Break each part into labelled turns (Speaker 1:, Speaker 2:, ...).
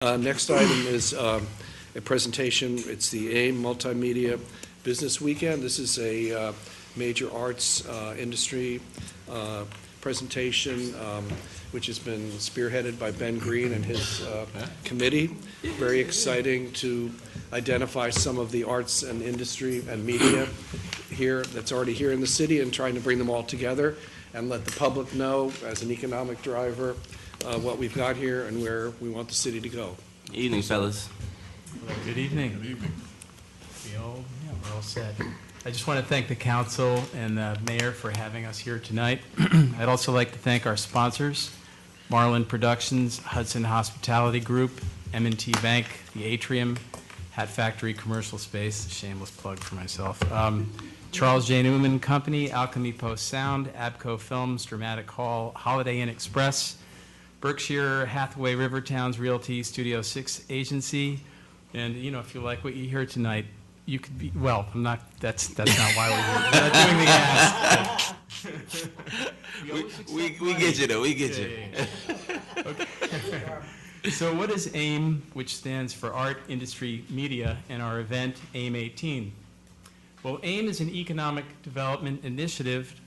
Speaker 1: Next item is a presentation. It's the AIM Multimedia Business Weekend. This is a major arts industry presentation which has been spearheaded by Ben Green and his committee. Very exciting to identify some of the arts and industry and media here that's already here in the city and trying to bring them all together and let the public know as an economic driver what we've got here and where we want the city to go.
Speaker 2: Evening, fellas.
Speaker 3: Well, good evening. Good evening. We're all set. I just want to thank the council and the mayor for having us here tonight. I'd also like to thank our sponsors, Marlin Productions, Hudson Hospitality Group, M&T Bank, the Atrium, Hat Factory Commercial Space, shameless plug for myself, Charles J. Newman Company, Alchemy Post Sound, Abco Films, Dramatic Hall, Holiday Inn Express, Berkshire Hathaway Rivertowns Realty, Studio 6 Agency, and you know, if you like what you hear tonight, you could be, well, I'm not, that's not why we're here. We're not doing the ask.
Speaker 2: we get you though, we get you.
Speaker 3: Yeah. Okay. So what is AIM, which stands for Art, Industry, Media, and our event, AIM'18? Well, AIM is an economic development initiative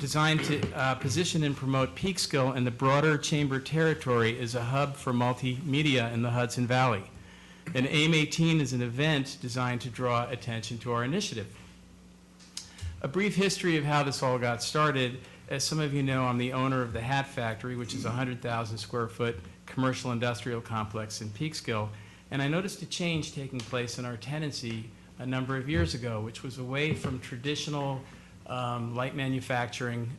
Speaker 3: designed to position and promote Peekskill and the broader chamber territory as a hub for multimedia in the Hudson Valley. And AIM'18 is an event designed to draw attention to our initiative. A brief history of how this all got started. As some of you know, I'm the owner of the Hat Factory, which is a 100,000 square foot commercial industrial complex in Peekskill. And I noticed a change taking place in our tenancy a number of years ago, which was away from traditional light manufacturing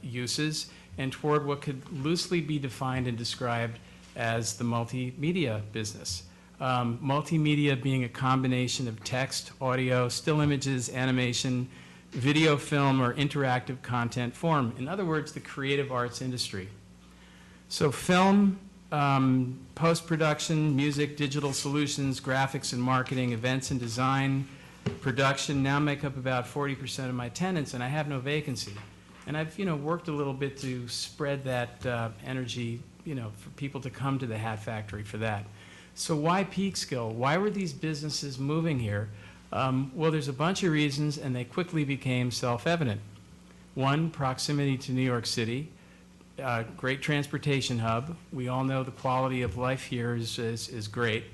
Speaker 3: uses and toward what could loosely be defined and described as the multimedia business. Multimedia being a combination of text, audio, still images, animation, video, film, or interactive content form. In other words, the creative arts industry. So film, post-production, music, digital solutions, graphics and marketing, events and design, production now make up about 40% of my tenants, and I have no vacancy. And I've, worked a little bit to spread that energy, for people to come to the Hat Factory for that. So why Peekskill? Why were these businesses moving here? Well, there's a bunch of reasons, and they quickly became self-evident. One, proximity to New York City, great transportation hub. We all know the quality of life here is great.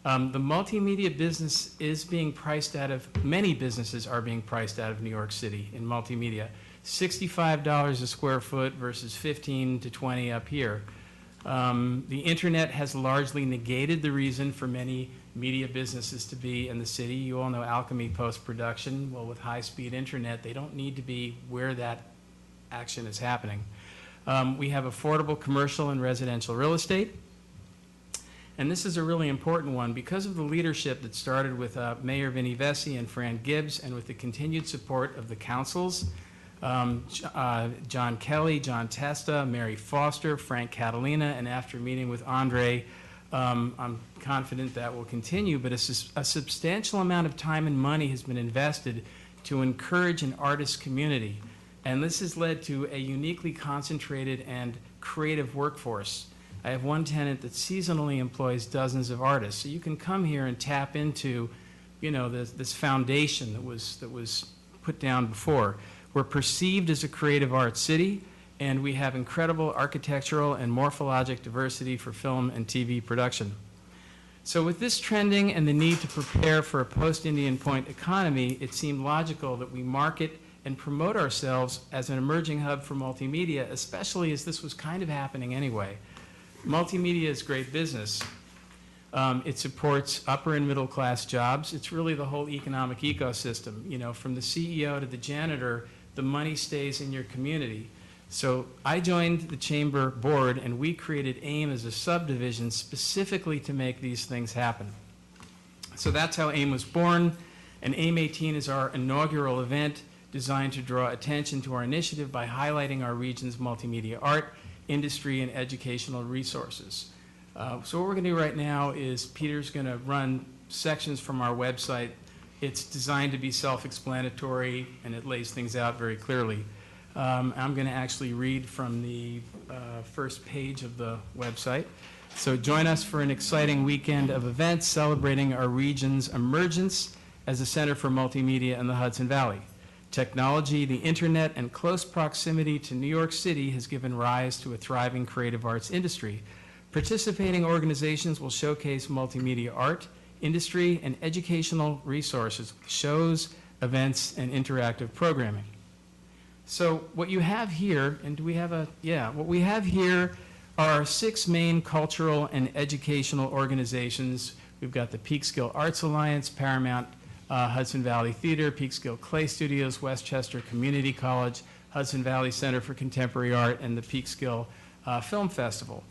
Speaker 3: The multimedia business is being priced out of, many businesses are being priced out of New York City in multimedia. $65 a square foot versus 15 to 20 up here. The internet has largely negated the reason for many media businesses to be in the city. You all know Alchemy post-production. Well, with high-speed internet, they don't need to be where that action is happening. We have affordable commercial and residential real estate. And this is a really important one because of the leadership that started with Mayor Vinnie Vesey and Fran Gibbs, and with the continued support of the councils, John Kelly, John Testa, Mary Foster, Frank Catalina, and after meeting with Andre, I'm confident that will continue, but a substantial amount of time and money has been invested to encourage an artist community. And this has led to a uniquely concentrated and creative workforce. I have one tenant that seasonally employs dozens of artists. So you can come here and tap into, this foundation that was put down before. We're perceived as a creative arts city, and we have incredible architectural and morphologic diversity for film and TV production. So with this trending and the need to prepare for a post-Indian Point economy, it seemed logical that we market and promote ourselves as an emerging hub for multimedia, especially as this was kind of happening anyway. Multimedia is great business. It supports upper and middle class jobs. It's really the whole economic ecosystem. From the CEO to the janitor, the money stays in your community. So I joined the chamber board, and we created AIM as a subdivision specifically to make these things happen. So that's how AIM was born, and AIM'18 is our inaugural event designed to draw attention to our initiative by highlighting our region's multimedia art, industry, and educational resources. So what we're going to do right now is Peter's going to run sections from our website. It's designed to be self-explanatory, and it lays things out very clearly. I'm going to actually read from the first page of the website. So join us for an exciting weekend of events celebrating our region's emergence as a center for multimedia in the Hudson Valley. Technology, the internet, and close proximity to New York City has given rise to a thriving creative arts industry. Participating organizations will showcase multimedia art, industry, and educational resources, shows, events, and interactive programming. So what you have here, and do we have a, yeah, what we have here are 6 main cultural and educational organizations. We've got the Peekskill Arts Alliance, Paramount Hudson Valley Theater, Peekskill Clay Studios, Westchester Community College, Hudson Valley Center for Contemporary Art, and the Peekskill Film Festival.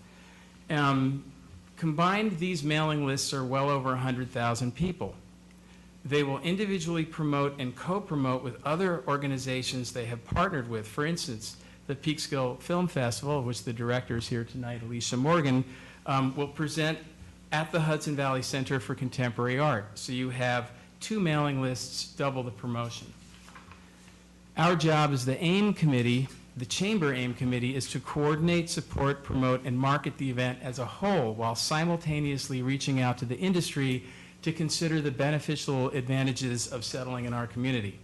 Speaker 3: Combined, these mailing lists are well over 100,000 people. They will individually promote and co-promote with other organizations they have partnered with. For instance, the Peekskill Film Festival, of which the director is here tonight, Alicia Morgan, will present at the Hudson Valley Center for Contemporary Art. So you have 2 mailing lists, double the promotion. Our job as the AIM committee, the Chamber AIM committee, is to coordinate, support, promote, and market the event as a whole while simultaneously reaching out to the industry to consider the beneficial advantages of settling in our community.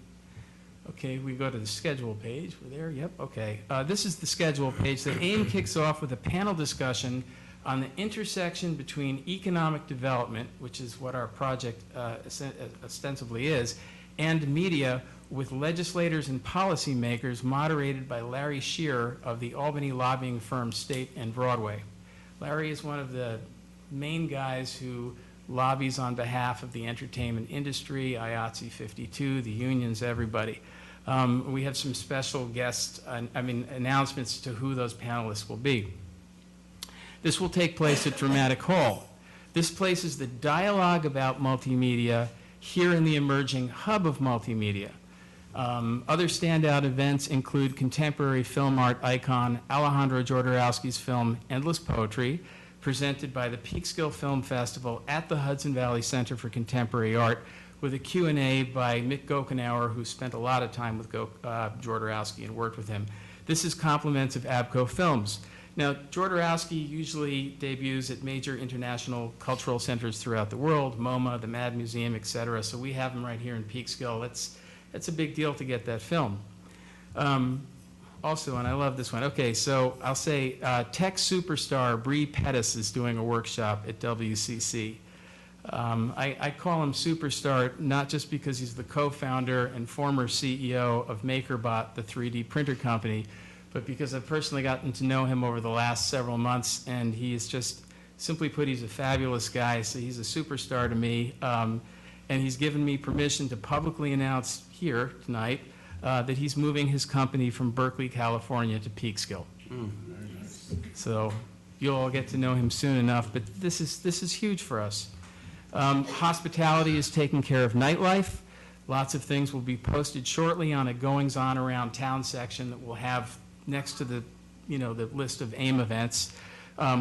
Speaker 3: Okay, we go to the schedule page. We're there, yep, okay. This is the schedule page. The AIM kicks off with a panel discussion on the intersection between economic development, which is what our project ostensibly is, and media, with legislators and policymakers, moderated by Larry Shearer of the Albany lobbying firm State and Broadway. Larry is one of the main guys who lobbies on behalf of the entertainment industry, IATSE 52, the unions, everybody. We have some special guests, announcements to who those panelists will be. This will take place at Dramatic Hall. This places the dialogue about multimedia here in the emerging hub of multimedia. Other standout events include contemporary film art icon Alejandro Jodorowsky's film Endless Poetry, presented by the Peekskill Film Festival at the Hudson Valley Center for Contemporary Art, with a Q&A by Mick Gokenauer, who spent a lot of time with Jodorowsky and worked with him. This is compliments of Abco Films. Now, Jodorowsky usually debuts at major international cultural centers throughout the world, MoMA, the Mad Museum, et cetera, so we have him right here in Peekskill. That's a big deal to get that film. Also, and I love this one, okay, so I'll say tech superstar Bree Pettis is doing a workshop at WCC. I call him superstar not just because he's the co-founder and former CEO of MakerBot, the 3D printer company, but because I've personally gotten to know him over the last several months, and he is just, simply put, he's a fabulous guy, so he's a superstar to me, and he's given me permission to publicly announce here tonight that he's moving his company from Berkeley, California to Peekskill. So you'll all get to know him soon enough, but this is huge for us. Hospitality is taking care of nightlife. Lots of things will be posted shortly on a goings-on around town section that we'll have next to the list of AIM events.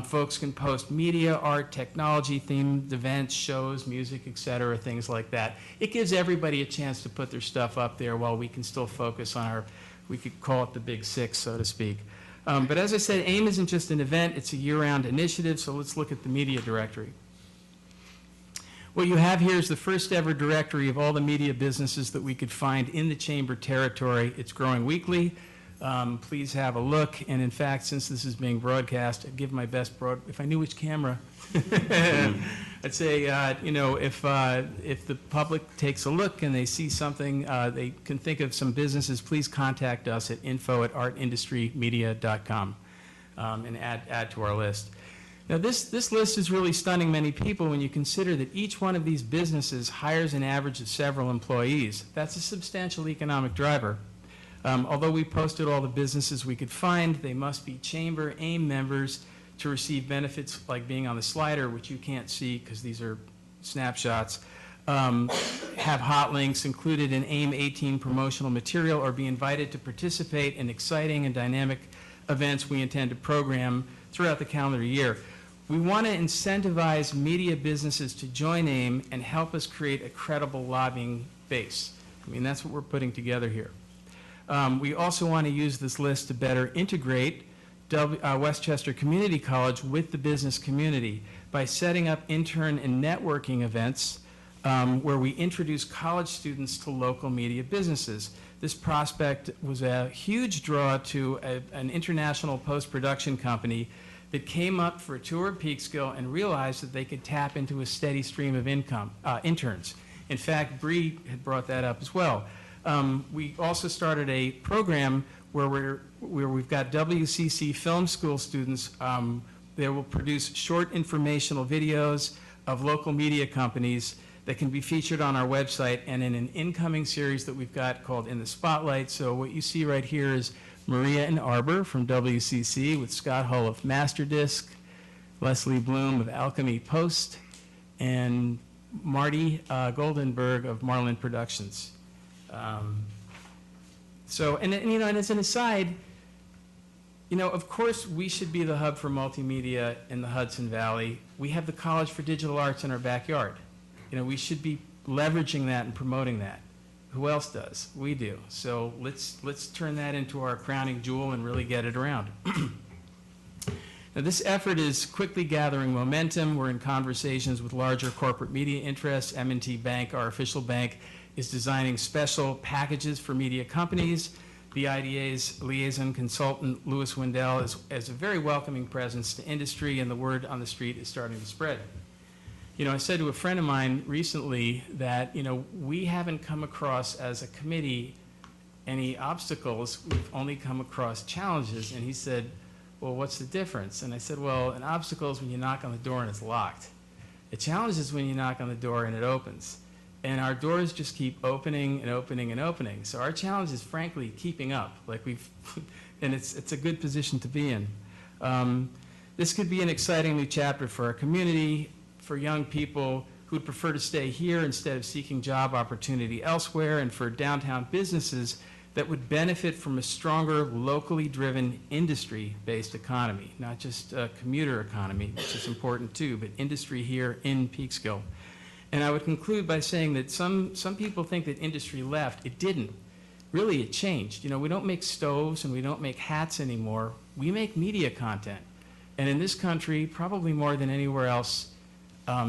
Speaker 3: Folks can post media, art, technology themed events, shows, music, etc., things like that. It gives everybody a chance to put their stuff up there while we can still focus on our, we could call it the big 6, so to speak. But as I said, AIM isn't just an event, it's a year-round initiative, so let's look at the media directory. What you have here is the first ever directory of all the media businesses that we could find in the Chamber territory. It's growing weekly. Please have a look. And in fact, since this is being broadcast, I'd give my best if I knew which camera, I'd say, if the public takes a look and they see something, they can think of some businesses, please contact us at info@artindustrymedia.com and add to our list. Now, this list is really stunning many people when you consider that each one of these businesses hires an average of several employees. That's a substantial economic driver. Although we posted all the businesses we could find, they must be Chamber AIM members to receive benefits like being on the slider, which you can't see because these are snapshots, have hot links included in AIM'18 promotional material, or be invited to participate in exciting and dynamic events we intend to program throughout the calendar year. We want to incentivize media businesses to join AIM and help us create a credible lobbying base. I mean, that's what we're putting together here. We also want to use this list to better integrate Westchester Community College with the business community by setting up intern and networking events where we introduce college students to local media businesses. This prospect was a huge draw to an international post-production company that came up for a tour of Peekskill and realized that they could tap into a steady stream of income, interns. In fact, Bree had brought that up as well. We also started a program where we've got WCC Film School students. They will produce short informational videos of local media companies that can be featured on our website and in an incoming series that we've got called In the Spotlight. So what you see right here is Maria and Arbor from WCC with Scott Hull of Masterdisc, Leslie Bloom of Alchemy Post, and Marty Goldenberg of Marlin Productions. And as an aside, of course we should be the hub for multimedia in the Hudson Valley. We have the College for Digital Arts in our backyard. We should be leveraging that and promoting that. Who else does? We do. So let's turn that into our crowning jewel and really get it around. Now, this effort is quickly gathering momentum. We're in conversations with larger corporate media interests. M&T Bank, our official bank, is designing special packages for media companies. The IDA's liaison consultant, Louis Wendell, is a very welcoming presence to industry, and the word on the street is starting to spread. I said to a friend of mine recently that, we haven't come across as a committee any obstacles. We've only come across challenges. And he said, well, what's the difference? And I said, well, an obstacle is when you knock on the door and it's locked. A challenge is when you knock on the door and it opens. And our doors just keep opening and opening and opening. So our challenge is, frankly, keeping up. And it's a good position to be in. This could be an exciting new chapter for our community, for young people who would prefer to stay here instead of seeking job opportunity elsewhere, and for downtown businesses that would benefit from a stronger, locally driven, industry-based economy, not just a commuter economy, which is important too, but industry here in Peekskill. And I would conclude by saying that some people think that industry left. It didn't. Really, it changed. We don't make stoves and we don't make hats anymore. We make media content. And in this country, probably more than anywhere else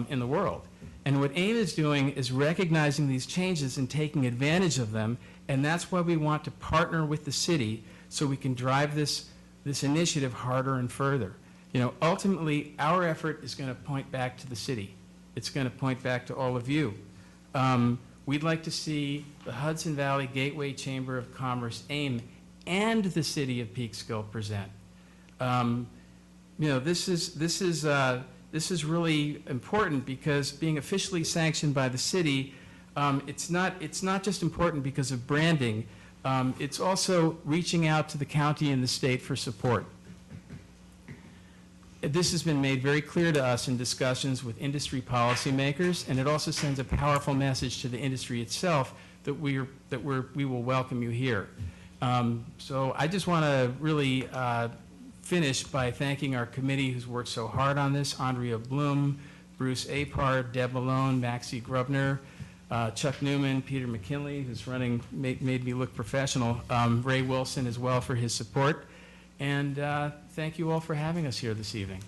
Speaker 3: in the world. And what AIM is doing is recognizing these changes and taking advantage of them, and that's why we want to partner with the city so we can drive this initiative harder and further. Ultimately, our effort is going to point back to the city. It's going to point back to all of you. We'd like to see the Hudson Valley Gateway Chamber of Commerce, AIM, and the city of Peekskill present. This is really important because being officially sanctioned by the city, it's not just important because of branding. It's also reaching out to the county and the state for support. This has been made very clear to us in discussions with industry policymakers, and it also sends a powerful message to the industry itself that we will welcome you here. So I just want to really finish by thanking our committee who's worked so hard on this: Andrea Bloom, Bruce Apard, Deb Malone, Maxie Grubner, Chuck Newman, Peter McKinley, who's made me look professional, Ray Wilson as well for his support. And thank you all for having us here this evening.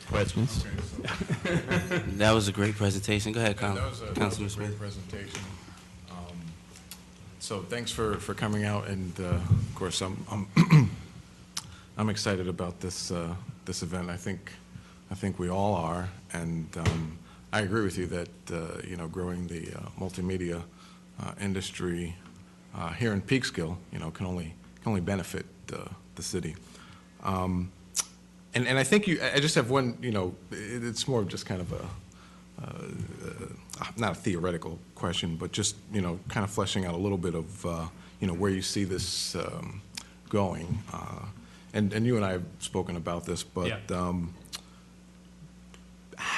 Speaker 2: Questions? That was a great presentation. Go ahead,
Speaker 4: That was a
Speaker 2: Councilman
Speaker 4: great
Speaker 2: Smith.
Speaker 4: presentation. So thanks for coming out, and of course I'm excited about this event. I think we all are, and I agree with you that growing the multimedia industry here in Peekskill can only benefit the city. And I think I just have one, it's more of just kind of not a theoretical question, but just, kind of fleshing out a little bit of, where you see this going. And you and I have spoken about this, but
Speaker 3: Yeah.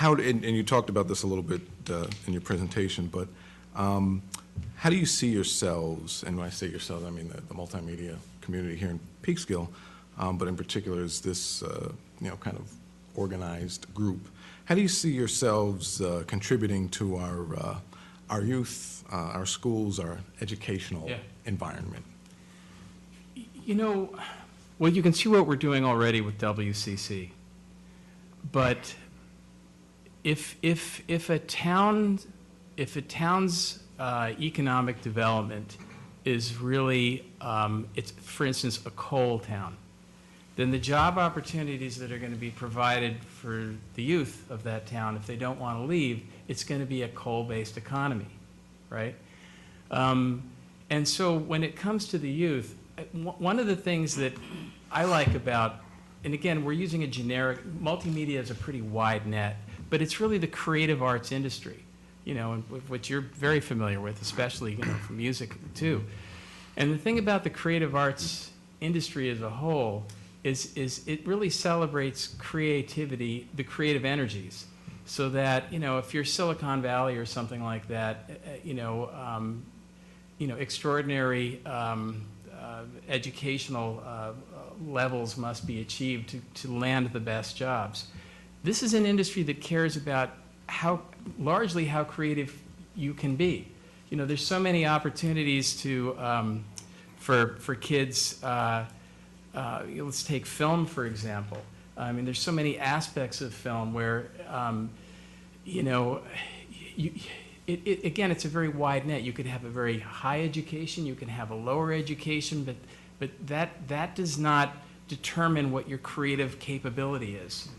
Speaker 4: and you talked about this a little bit in your presentation, but how do you see yourselves, and when I say yourselves, I mean the multimedia community here in Peekskill, but in particular is this, kind of organized group. How do you see yourselves contributing to our youth, our schools, our educational
Speaker 3: Yeah.
Speaker 4: environment.
Speaker 3: You know, well, you can see what we're doing already with WCC. But if a town's economic development is really, it's, for instance, a coal town, then the job opportunities that are going to be provided for the youth of that town, if they don't want to leave, it's going to be a coal-based economy, right? And so when it comes to the youth, one of the things that I like about, and again, we're using a generic, multimedia is a pretty wide net, but it's really the creative arts industry, you know, and which you're very familiar with, especially, you know, from music too. And the thing about the creative arts industry as a whole is it really celebrates creativity, the creative energies, so that, you know, if you're Silicon Valley or something like that, extraordinary educational levels must be achieved to land the best jobs. This is an industry that cares about largely how creative you can be. You know, there's so many opportunities to, for kids, let's take film, for example. I mean, there's so many aspects of film where, again, it's a very wide net. You could have a very high education, you can have a lower education, but that does not determine what your creative capability is.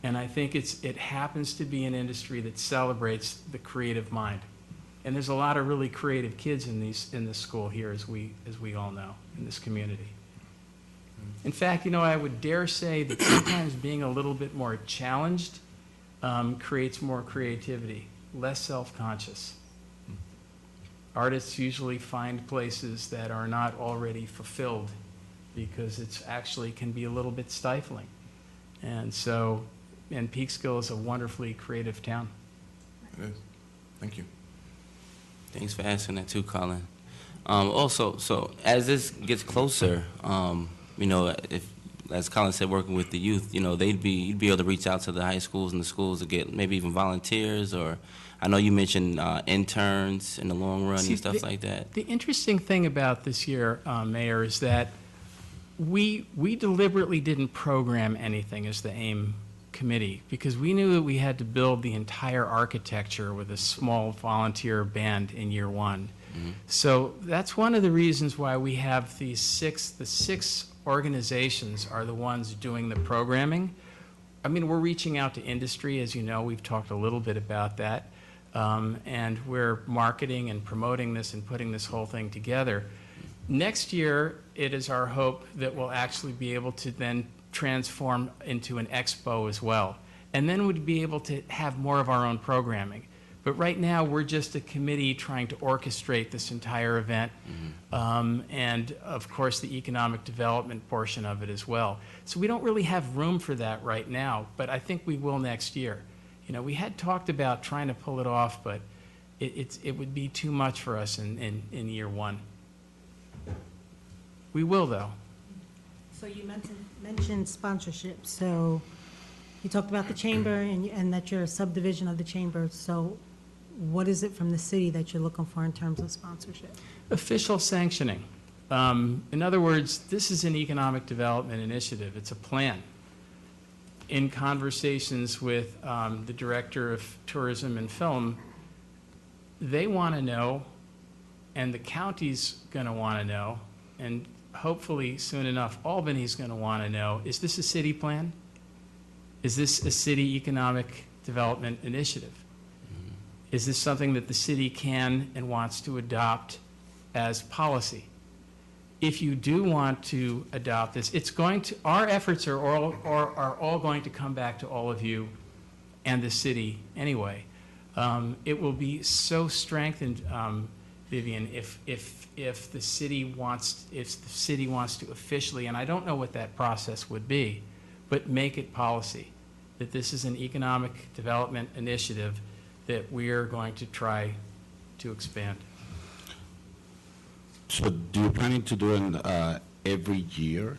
Speaker 3: And I think it happens to be an industry that celebrates the creative mind. And there's a lot of really creative kids in this school here, as we all know, in this community. In fact, you know, I would dare say that sometimes being a little bit more challenged creates more creativity, less self-conscious. Artists usually find places that are not already fulfilled because it's actually can be a little bit stifling. And so, and Peekskill is a wonderfully creative town.
Speaker 4: It is. Thank you.
Speaker 2: Thanks for asking that too, Colin. Also, so as this gets closer, you know, if, as Colin said, working with the youth, you know, you'd be able to reach out to the high schools and the schools to get maybe even volunteers, or I know you mentioned interns in the long run and stuff like that. The
Speaker 3: interesting thing about this year, Mayor, is that we deliberately didn't program anything as the AIM committee because we knew that we had to build the entire architecture with a small volunteer band in year one. Mm-hmm. So that's one of the reasons why we have the six organizations are the ones doing the programming. I mean, we're reaching out to industry, as you know, we've talked a little bit about that, and we're marketing and promoting this and putting this whole thing together. Next year, it is our hope that we'll actually be able to then transform into an expo as well, and then we'd be able to have more of our own programming. But right now, we're just a committee trying to orchestrate this entire event, and of course, the economic development portion of it as well. So we don't really have room for that right now, but I think we will next year. You know, we had talked about trying to pull it off, but it would be too much for us in year one. We will, though.
Speaker 5: So you mentioned sponsorship. So you talked about the chamber and that you're a subdivision of the chamber. So what is it from the city that you're looking for in terms of sponsorship?
Speaker 3: Official sanctioning. In other words, this is an economic development initiative. It's a plan. In conversations with the director of tourism and film, they want to know, and the county's going to want to know, and hopefully soon enough, Albany's going to want to know, is this a city plan? Is this a city economic development initiative? Is this something that the city can and wants to adopt as policy? If you do want to adopt this, it's going to, our efforts are all going to come back to all of you and the city anyway. It will be so strengthened, Vivian, if the city wants to officially, and I don't know what that process would be, but make it policy that this is an economic development initiative that we are going to try to expand.
Speaker 6: So do you planning to do it every year?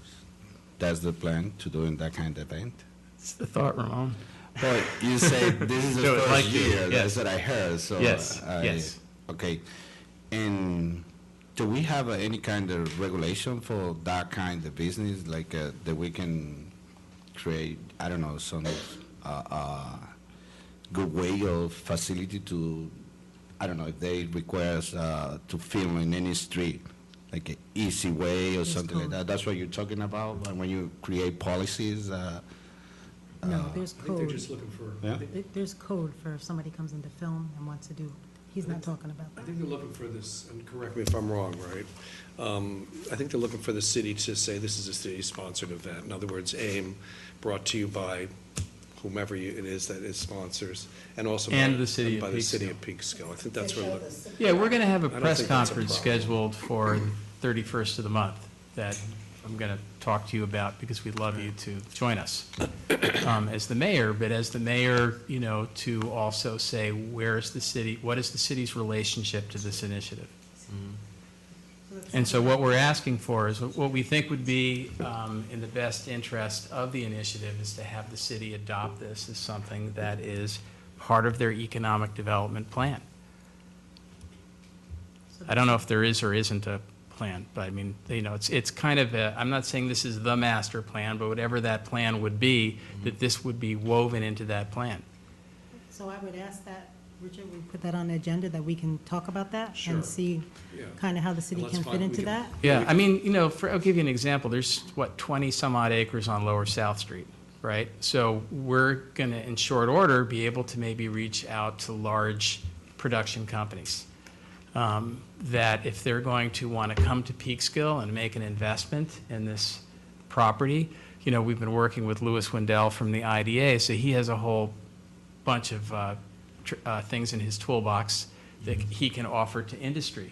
Speaker 6: That's the plan, to doing that kind of event?
Speaker 3: It's the thought, Ramon.
Speaker 6: Well, you say this is the
Speaker 3: Do it
Speaker 6: first
Speaker 3: like
Speaker 6: year.
Speaker 3: yes.
Speaker 6: That's what I heard. So
Speaker 3: Yes, yes.
Speaker 6: Okay. And do we have any kind of regulation for that kind of business, like that we can create, I don't know, some good way or facility to, I don't know, if they require us to film in any street, like an easy way or
Speaker 5: There's
Speaker 6: something like
Speaker 5: code.
Speaker 6: that? That's what you're talking about when you create policies?
Speaker 5: No, there's
Speaker 1: I think they're
Speaker 5: code.
Speaker 1: just looking for,
Speaker 6: Yeah.
Speaker 5: There's code for if somebody comes into film and wants to do, he's not talking about
Speaker 1: I
Speaker 5: that.
Speaker 1: think they're looking for this, and correct me if I'm wrong, right? I think they're looking for the city to say this is a city-sponsored event. In other words, AIM, brought to you by whomever it is that is sponsors, and also
Speaker 3: And
Speaker 1: by
Speaker 3: the city of
Speaker 1: by the city
Speaker 3: Peekskill.
Speaker 1: of Peekskill. I think that's where, we're looking.
Speaker 3: Yeah, we're going to have a
Speaker 1: I don't
Speaker 3: press
Speaker 1: think that's a
Speaker 3: conference
Speaker 1: problem.
Speaker 3: scheduled for 31st of the month that I'm going to talk to you about because we'd love you to join us as the mayor, but as the mayor, you know, to also say, where is the city, what is the city's relationship to this initiative? And so what we're asking for is, what we think would be in the best interest of the initiative is to have the city adopt this as something that is part of their economic development plan. I don't know if there is or isn't a plan, but I mean, you know, it's kind of a, I'm not saying this is the master plan, but whatever that plan would be, that this would be woven into that plan.
Speaker 5: So I would ask that, Richard, we put that on the agenda, that we can talk about that
Speaker 1: Sure.
Speaker 5: and see
Speaker 1: Yeah.
Speaker 5: kind of how the city
Speaker 1: Well, that's
Speaker 5: can
Speaker 1: fine.
Speaker 5: fit
Speaker 1: We
Speaker 5: into
Speaker 1: can-
Speaker 5: that.
Speaker 3: Yeah, I mean, you know, I'll give you an example. There's, what, 20-some-odd acres on Lower South Street, right? So we're going to, in short order, be able to maybe reach out to large production companies that if they're going to want to come to Peekskill and make an investment in this property, you know, we've been working with Louis Wendell from the IDA, so he has a whole bunch of things in his toolbox that he can offer to industry.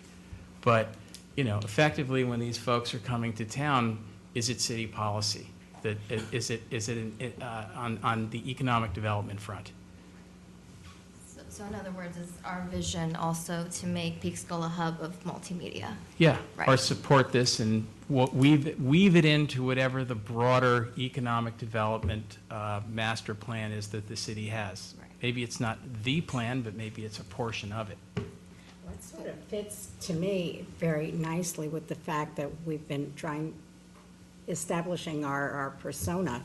Speaker 3: But, you know, effectively, when these folks are coming to town, is it city policy? That, is it on the economic development front?
Speaker 7: So in other words, is our vision also to make Peekskill a hub of multimedia?
Speaker 3: Yeah, or
Speaker 7: Right.
Speaker 3: support this and weave it into whatever the broader economic development master plan is that the city has.
Speaker 7: Right.
Speaker 3: Maybe it's not the plan, but maybe it's a portion of it.
Speaker 8: Well, it sort of fits to me very nicely with the fact that we've been establishing our persona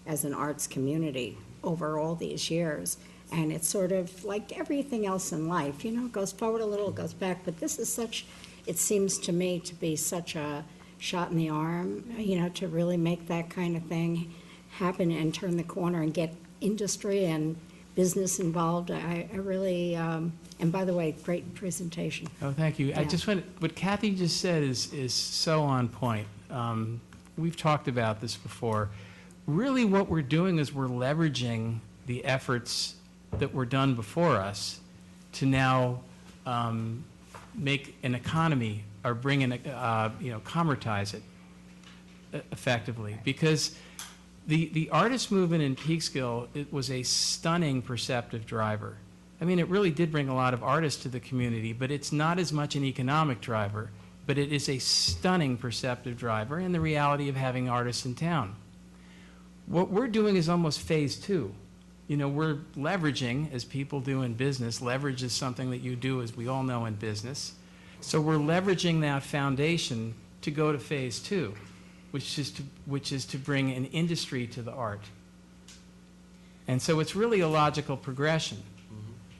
Speaker 8: as an arts community over all these years. And it's sort of like everything else in life, you know, it goes forward a little, goes back, but this is such, it seems to me to be such a shot in the arm, you know, to really make that kind of thing happen and turn the corner and get industry and business involved. I really, and by the way, great presentation.
Speaker 3: Oh, thank you. I
Speaker 8: Yeah.
Speaker 3: just want, what Kathy just said is so on point. We've talked about this before. Really what we're doing is we're leveraging the efforts that were done before us to now make an economy or bring in, you know, commercialize it effectively. Because the artist movement in Peekskill, it was a stunning perceptive driver. I mean, it really did bring a lot of artists to the community, but it's not as much an economic driver, but it is a stunning perceptive driver in the reality of having artists in town. What we're doing is almost phase two. You know, we're leveraging, as people do in business, leverage is something that you do, as we all know, in business. So we're leveraging that foundation to go to phase two, which is to bring an industry to the art. And so it's really a logical progression.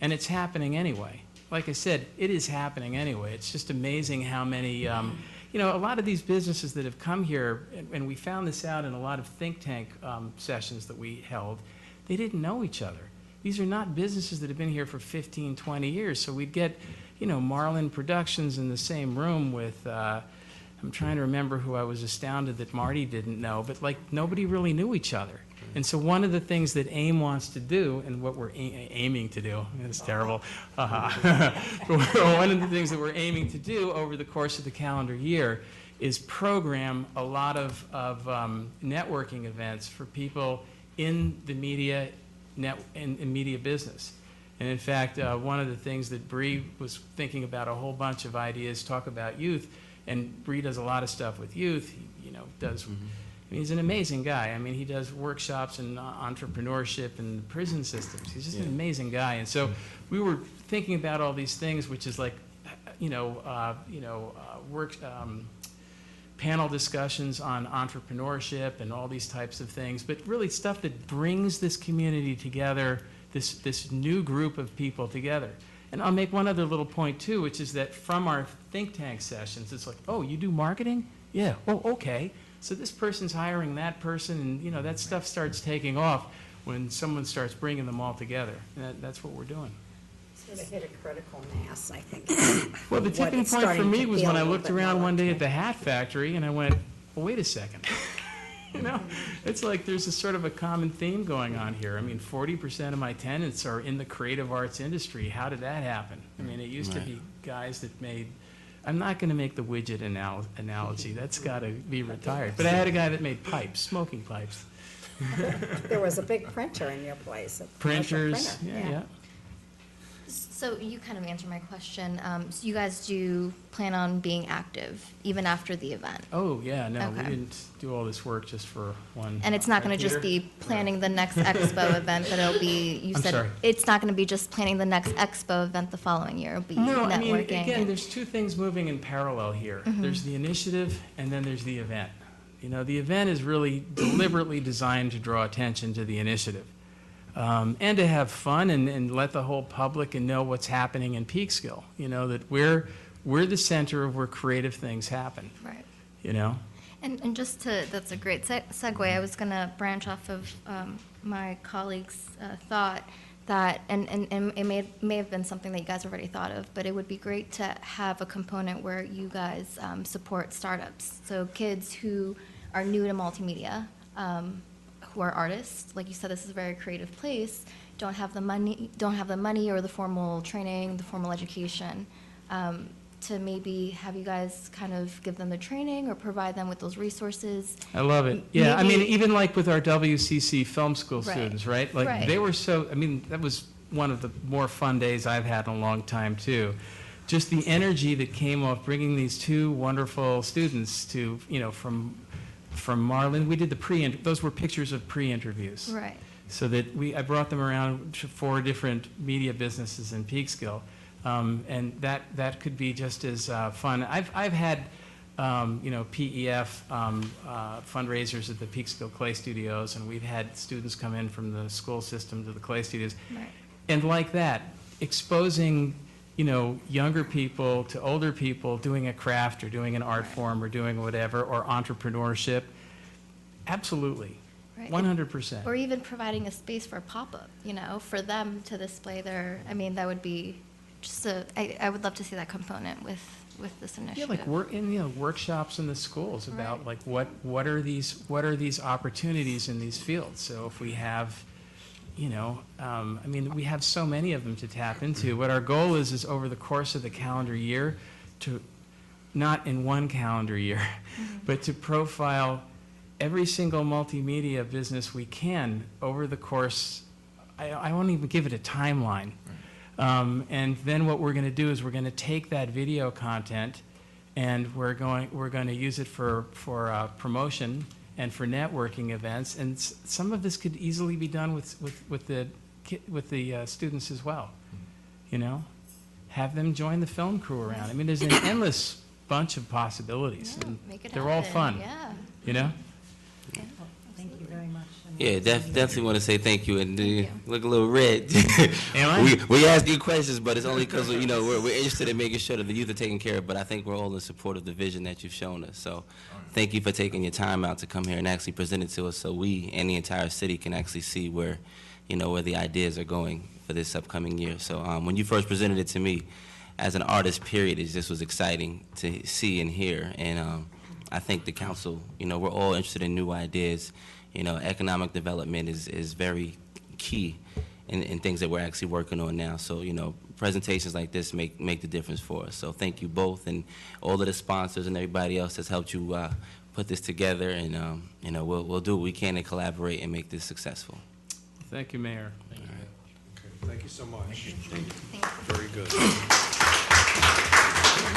Speaker 3: And it's happening anyway. Like I said, it is happening anyway. It's just amazing how many, you know, a lot of these businesses that have come here, and we found this out in a lot of think tank sessions that we held, they didn't know each other. These are not businesses that have been here for 15, 20 years. So we'd get, you know, Marlin Productions in the same room with, I'm trying to remember who I was astounded that Marty didn't know, but like nobody really knew each other. And so one of the things that AIM wants to do, and what we're aiming to do, it's terrible, one of the things that we're aiming to do over the course of the calendar year is program a lot of networking events for people in the media in media business. And in fact, one of the things that Bree was thinking about, a whole bunch of ideas, talk about youth, and Bree does a lot of stuff with youth, you know, does, I mean, he's an amazing guy. I mean, he does workshops in entrepreneurship and prison systems. He's just an amazing guy. And so we were thinking about all these things, which is like, panel discussions on entrepreneurship and all these types of things, but really stuff that brings this community together, this new group of people together. And I'll make one other little point too, which is that from our think tank sessions, it's like, oh, you do marketing? Yeah, oh, okay. So this person's hiring that person, and that stuff starts taking off when someone starts bringing them all together. And that's what we're doing.
Speaker 8: Sort of hit a critical mass, I think.
Speaker 3: Well, the
Speaker 8: What
Speaker 3: tipping
Speaker 8: it's
Speaker 3: point for
Speaker 8: starting
Speaker 3: me
Speaker 8: to
Speaker 3: was
Speaker 8: feel
Speaker 3: when
Speaker 8: a
Speaker 3: I
Speaker 8: little
Speaker 3: looked
Speaker 8: bit
Speaker 3: around
Speaker 8: more
Speaker 3: one day
Speaker 8: like
Speaker 3: at the hat factory and I went, well, wait a second. It's like there's a sort of a common theme going on here. I mean, 40% of my tenants are in the creative arts industry. How did that happen? I mean, it used to be guys that made, I'm not going to make the widget analogy. That's got to be retired. But I had a guy that made pipes, smoking pipes.
Speaker 8: There was a big printer in your place. A commercial
Speaker 3: Printers,
Speaker 8: printer,
Speaker 3: yeah.
Speaker 7: So you kind of answered my question. So you guys do plan on being active even after the event?
Speaker 3: Oh, yeah, no, we
Speaker 7: Okay.
Speaker 3: didn't do all this work just for one.
Speaker 7: And it's not going to just
Speaker 3: Peter?
Speaker 7: be planning the next expo event, but it'll be, you
Speaker 3: I'm
Speaker 7: said,
Speaker 3: sorry.
Speaker 7: it's not going to be just planning the next expo event the following year. It'll be
Speaker 3: No, I mean,
Speaker 7: networking.
Speaker 3: again, there's two things moving in parallel here. There's the initiative, and then there's the event. The event is really deliberately designed to draw attention to the initiative, and to have fun and let the whole public and know what's happening in Peekskill. That we're the center of where creative things happen.
Speaker 7: Right. And just that's a great segue. I was going to branch off of my colleague's thought that, and it may have been something that you guys already thought of, but it would be great to have a component where you guys support startups. So kids who are new to multimedia, who are artists, like you said, this is a very creative place, don't have the money or the formal training, the formal education, to maybe have you guys kind of give them the training or provide them with those resources.
Speaker 3: I love it. Yeah, I mean,
Speaker 7: Maybe-
Speaker 3: even like with our WCC film school
Speaker 7: Right.
Speaker 3: students, right? Like
Speaker 7: Right.
Speaker 3: they were so, I mean, that was one of the more fun days I've had in a long time too. Just the energy that came off bringing these two wonderful students to, from Marlin. We did those were pictures of pre-interviews.
Speaker 7: Right.
Speaker 3: So that I brought them around to 4 different media businesses in Peekskill. And that could be just as fun. I've had, PEF fundraisers at the Peekskill Clay Studios, and we've had students come in from the school system to the Clay Studios.
Speaker 7: Right.
Speaker 3: And like that, exposing, younger people to older people doing a craft or doing an art form or doing whatever, or entrepreneurship, absolutely,
Speaker 7: Right.
Speaker 3: 100%.
Speaker 7: Or even providing a space for a pop-up, for them to display that would be just I would love to see that component with this initiative.
Speaker 3: Yeah, like workshops in the schools about
Speaker 7: Right.
Speaker 3: like what are these opportunities in these fields. So if we have, we have so many of them to tap into. What our goal is over the course of the calendar year, to not in one calendar year, but to profile every single multimedia business we can over the course. I won't even give it a timeline. And then what we're going to do is we're going to take that video content and we're going to use it for promotion and for networking events. And some of this could easily be done with the students as well. Have them join the film crew around. I mean, there's an endless bunch of possibilities.
Speaker 7: Yeah,
Speaker 3: and
Speaker 7: make it
Speaker 3: they're all
Speaker 7: happen.
Speaker 3: fun.
Speaker 7: Yeah.
Speaker 5: Thank you very much.
Speaker 2: Yeah, definitely want to say thank you, and
Speaker 7: you.
Speaker 2: look a little red.
Speaker 3: Am I?
Speaker 2: We ask you questions, but it's only because we're interested in making sure that the youth are taken care of. But I think we're all in support of the vision that you've shown us. So, thank you for taking your time out to come here and actually present it to us, so we and the entire city can actually see where the ideas are going for this upcoming year. So, when you first presented it to me, as an artist, period, it just was exciting to see and hear. And I think the council, we're all interested in new ideas. Economic development is very key in things that we're actually working on now. So, presentations like this make the difference for us. So thank you both, and all of the sponsors and everybody else that's helped you put this together. And, we'll do what we can to collaborate and make this successful.
Speaker 3: Thank you, Mayor.
Speaker 1: Thank you so much.
Speaker 7: Thank you.
Speaker 1: Very good.